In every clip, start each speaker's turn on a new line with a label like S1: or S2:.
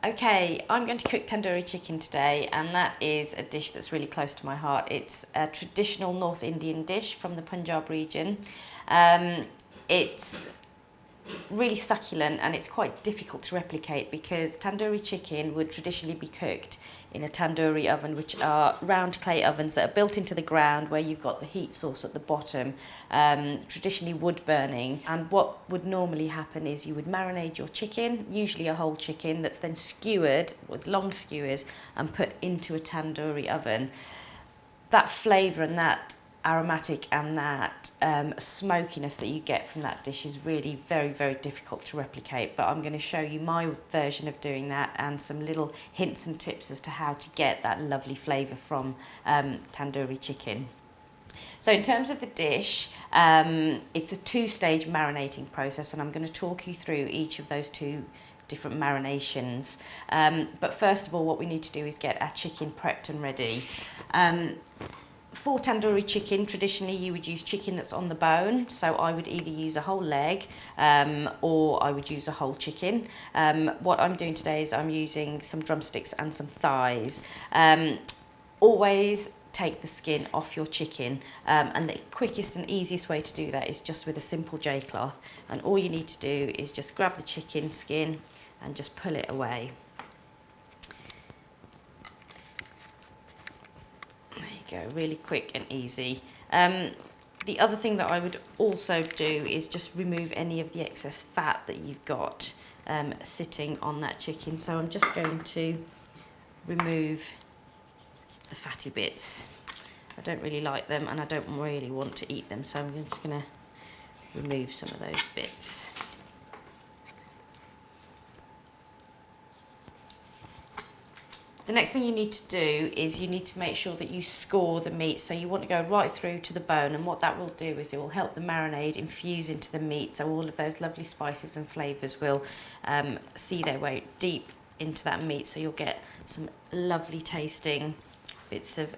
S1: Okay, I'm going to cook tandoori chicken today, and that is a dish that's really close to my heart. It's a traditional North Indian dish from the Punjab region. It's really succulent and it's quite difficult to replicate because tandoori chicken would traditionally be cooked in a tandoori oven, which are round clay ovens that are built into the ground where you've got the heat source at the bottom, traditionally wood burning. And what would normally happen is you would marinate your chicken, usually a whole chicken, that's then skewered with long skewers and put into a tandoori oven. That flavour and that aromatic and that smokiness that you get from that dish is really very difficult to replicate, but I'm going to show you my version of doing that and some little hints and tips as to how to get that lovely flavour from tandoori chicken. So in terms of the dish, it's a two-stage marinating process, and I'm going to talk you through each of those two different marinations. But first of all, what we need to do is get our chicken prepped and ready. For tandoori chicken, traditionally you would use chicken that's on the bone, so I would either use a whole leg or I would use a whole chicken. What I'm doing today is I'm using some drumsticks and some thighs. Always take the skin off your chicken, and the quickest and easiest way to do that is just with a simple J cloth, and all you need to do is just grab the chicken skin and just pull it away. Go really quick and easy. The other thing that I would also do is just remove any of the excess fat that you've got sitting on that chicken. So I'm just going to remove the fatty bits. I don't really like them and I don't really want to eat them, so I'm just going to remove some of those bits. The next thing you need to do is you need to make sure that you score the meat, so you want to go right through to the bone, and what that will do is it will help the marinade infuse into the meat, so all of those lovely spices and flavours will see their way deep into that meat, so you'll get some lovely tasting bits of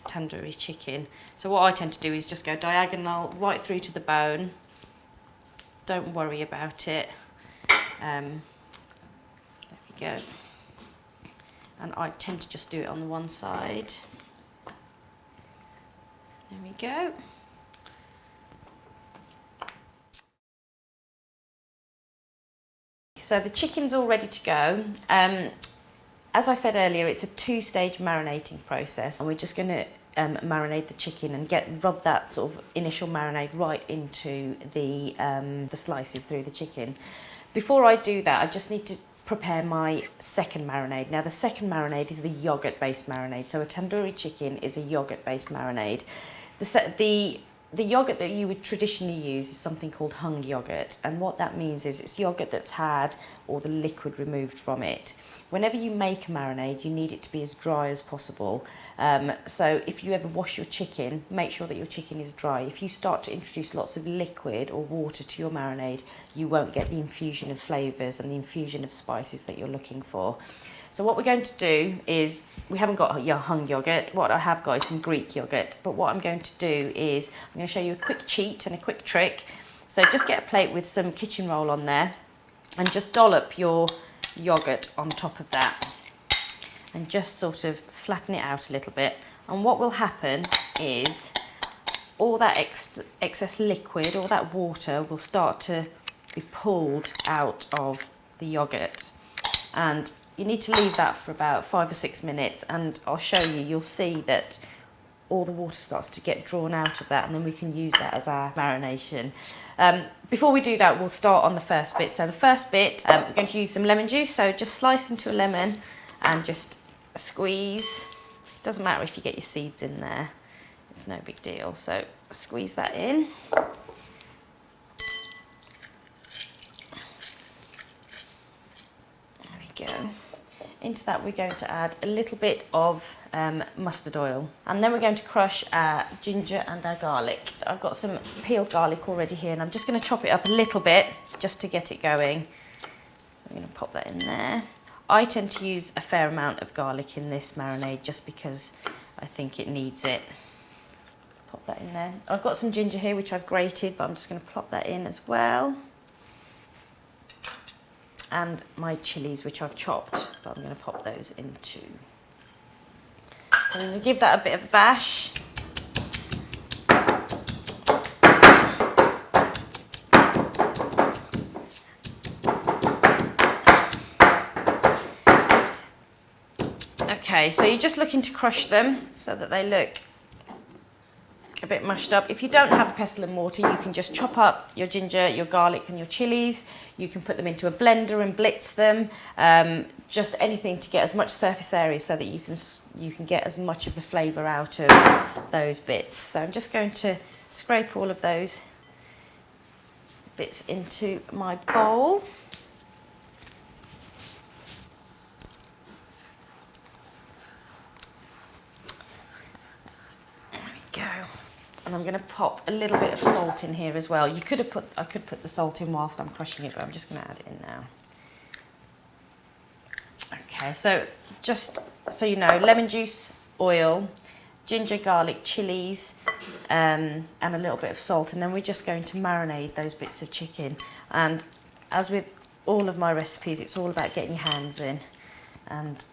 S1: tandoori chicken. So what I tend to do is just go diagonal right through to the bone. Don't worry about it. There we go. And I tend to just do it on the one side. There we go. So the chicken's all ready to go. As I said earlier, it's a two-stage marinating process, and we're just going to marinate the chicken and rub that sort of initial marinade right into the slices through the chicken. Before I do that, I just need to prepare my second marinade. Now the second marinade is the yogurt-based marinade. So a tandoori chicken is a yogurt-based marinade. The yogurt that you would traditionally use is something called hung yogurt, and what that means is it's yogurt that's had all the liquid removed from it. Whenever you make a marinade, you need it to be as dry as possible. So if you ever wash your chicken, make sure that your chicken is dry. If you start to introduce lots of liquid or water to your marinade, you won't get the infusion of flavours and the infusion of spices that you're looking for. So what we're going to do is, we haven't got hung yogurt, what I have got is some Greek yogurt, but what I'm going to do is, I'm going to show you a quick cheat and a quick trick. So just get a plate with some kitchen roll on there and just dollop your yogurt on top of that and just sort of flatten it out a little bit. And what will happen is all that excess liquid, all that water will start to be pulled out of the yogurt. And you need to leave that for about 5 or 6 minutes, and I'll show you, you'll see that all the water starts to get drawn out of that, and then we can use that as our marination. Before we do that, we'll start on the first bit. So the first bit, we're going to use some lemon juice, so just slice into a lemon and just squeeze. It doesn't matter if you get your seeds in there, it's no big deal. So squeeze that in. There we go. Into that we're going to add a little bit of mustard oil, and then we're going to crush our ginger and our garlic. I've got some peeled garlic already here, and I'm just going to chop it up a little bit just to get it going. So I'm going to pop that in there. I tend to use a fair amount of garlic in this marinade just because I think it needs it. Pop that in there. I've got some ginger here which I've grated, but I'm just going to plop that in as well. and my chillies, which I've chopped, but I'm going to pop those into. So I'm going to give that a bit of a bash. Okay, so you're just looking to crush them so that they look a bit mushed up. If you don't have a pestle and mortar, you can just chop up your ginger, your garlic and your chillies. You can put them into a blender and blitz them. Just anything to get as much surface area so that you can get as much of the flavour out of those bits. So I'm just going to scrape all of those bits into my bowl. Go. And I'm going to pop a little bit of salt in here as well. I could put the salt in whilst I'm crushing it, but I'm just going to add it in now. Okay, so just so you know, lemon juice, oil, ginger, garlic, chillies, and a little bit of salt, and then we're just going to marinate those bits of chicken. And as with all of my recipes, it's all about getting your hands in and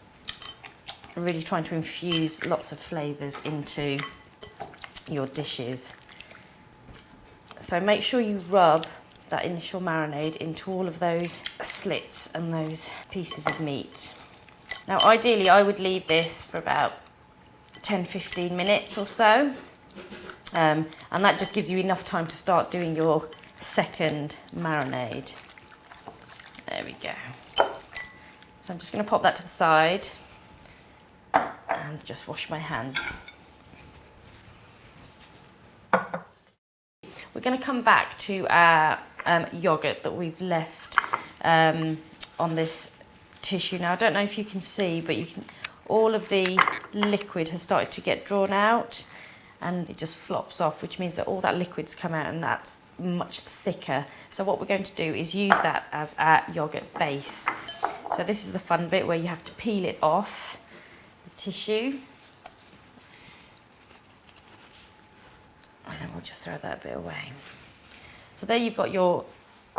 S1: really trying to infuse lots of flavours into your dishes. So make sure you rub that initial marinade into all of those slits and those pieces of meat. Now ideally I would leave this for about 10-15 minutes or so, and that just gives you enough time to start doing your second marinade. There we go. So I'm just going to pop that to the side and just wash my hands. We're going to come back to our yoghurt that we've left on this tissue. Now I don't know if you can see, but all of the liquid has started to get drawn out and it just flops off, which means that all that liquid's come out and that's much thicker. So what we're going to do is use that as our yoghurt base. So this is the fun bit where you have to peel it off the tissue. And then we'll just throw that bit away. So there you've got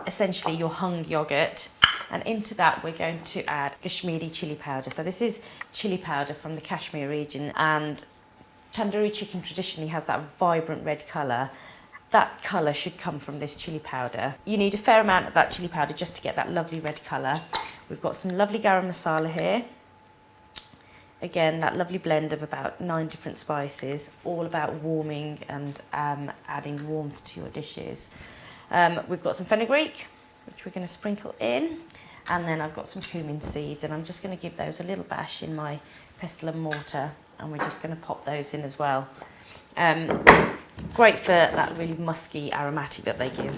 S1: essentially your hung yoghurt, and into that we're going to add Kashmiri chili powder. So this is chili powder from the Kashmiri region, and tandoori chicken traditionally has that vibrant red colour. That colour should come from this chili powder. You need a fair amount of that chili powder just to get that lovely red colour. We've got some lovely garam masala here. Again, that lovely blend of about 9 different spices, all about warming and adding warmth to your dishes. We've got some fenugreek, which we're going to sprinkle in, and then I've got some cumin seeds, and I'm just going to give those a little bash in my pestle and mortar, and we're just going to pop those in as well. Great for that really musky aromatic that they give.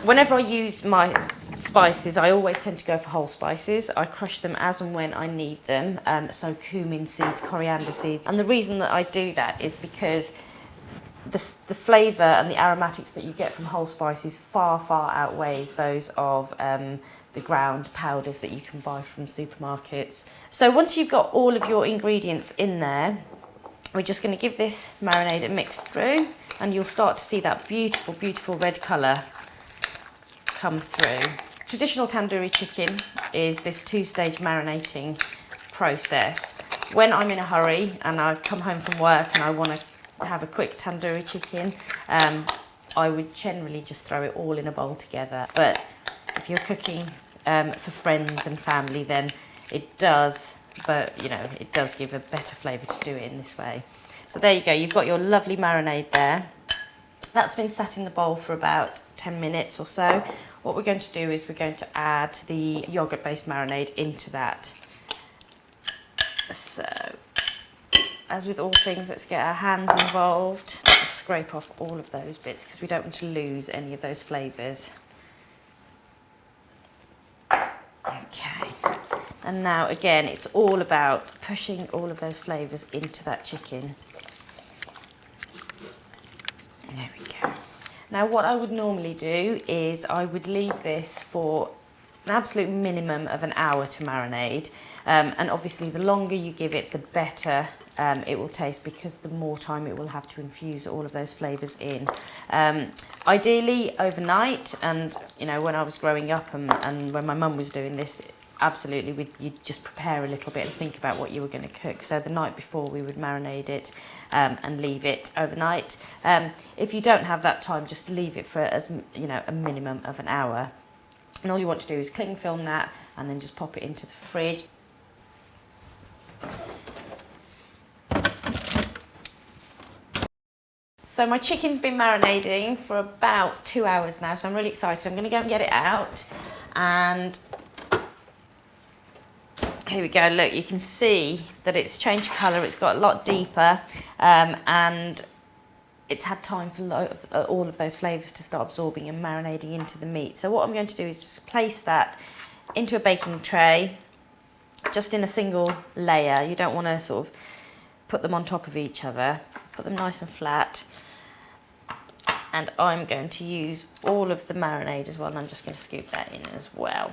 S1: Whenever I use my spices, I always tend to go for whole spices. I crush them as and when I need them, so cumin seeds, coriander seeds. And the reason that I do that is because the flavour and the aromatics that you get from whole spices far, far outweighs those of the ground powders that you can buy from supermarkets. So once you've got all of your ingredients in there, we're just going to give this marinade a mix through, and you'll start to see that beautiful, beautiful red colour come through. Traditional tandoori chicken is this 2-stage marinating process. When I'm in a hurry and I've come home from work and I want to have a quick tandoori chicken, I would generally just throw it all in a bowl together. But if you're cooking for friends and family, then it does, but you know, it does give a better flavour to do it in this way. So there you go, you've got your lovely marinade there. That's been sat in the bowl for about 10 minutes or so. What we're going to do is we're going to add the yoghurt-based marinade into that. So, as with all things, let's get our hands involved. Just scrape off all of those bits because we don't want to lose any of those flavours. Okay, and now again, it's all about pushing all of those flavours into that chicken. There we go. Now what I would normally do is I would leave this for an absolute minimum of an hour to marinade. And obviously the longer you give it, the better it will taste, because the more time it will have to infuse all of those flavours in. Ideally overnight, and you know, when I was growing up and when my mum was doing this, absolutely you'd just prepare a little bit and think about what you were going to cook. So the night before we would marinate it and leave it overnight. If you don't have that time, just leave it for, as you know, a minimum of an hour. And all you want to do is cling film that and then just pop it into the fridge. So my chicken's been marinating for about 2 hours now, so I'm really excited. I'm going to go and get it out, and here we go. Look, you can see that it's changed colour, it's got a lot deeper, and it's had time for all of those flavours to start absorbing and marinating into the meat. So what I'm going to do is just place that into a baking tray, just in a single layer. You don't want to sort of put them on top of each other. Put them nice and flat. And I'm going to use all of the marinade as well, and I'm just going to scoop that in as well.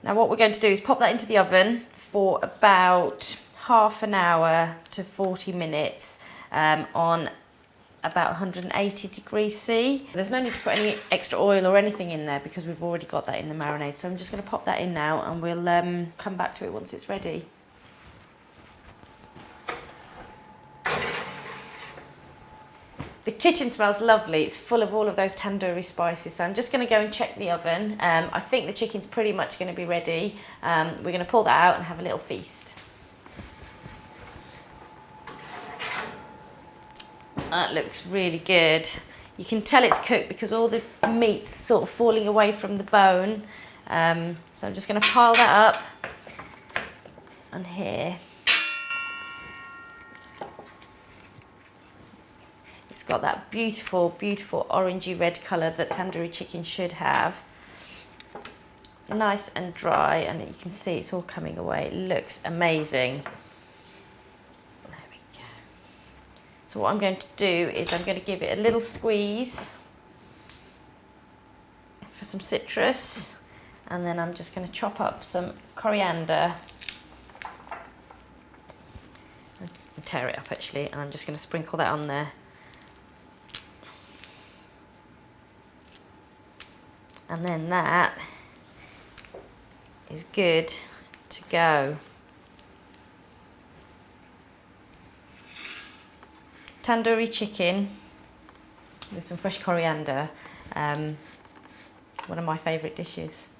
S1: Now what we're going to do is pop that into the oven for about half an hour to 40 minutes on about 180 degrees C. There's no need to put any extra oil or anything in there because we've already got that in the marinade. So I'm just going to pop that in now, and we'll come back to it once it's ready. The kitchen smells lovely. It's full of all of those tandoori spices. So I'm just going to go and check the oven. I think the chicken's pretty much going to be ready. We're going to pull that out and have a little feast. That looks really good. You can tell it's cooked because all the meat's sort of falling away from the bone. So I'm just going to pile that up. And here, it's got that beautiful, beautiful orangey red colour that tandoori chicken should have. Nice and dry, and you can see it's all coming away. It looks amazing. There we go. So what I'm going to do is I'm going to give it a little squeeze for some citrus, and then I'm just going to chop up some coriander. And tear it up actually, and I'm just going to sprinkle that on there. And then that is good to go. Tandoori chicken with some fresh coriander, one of my favourite dishes.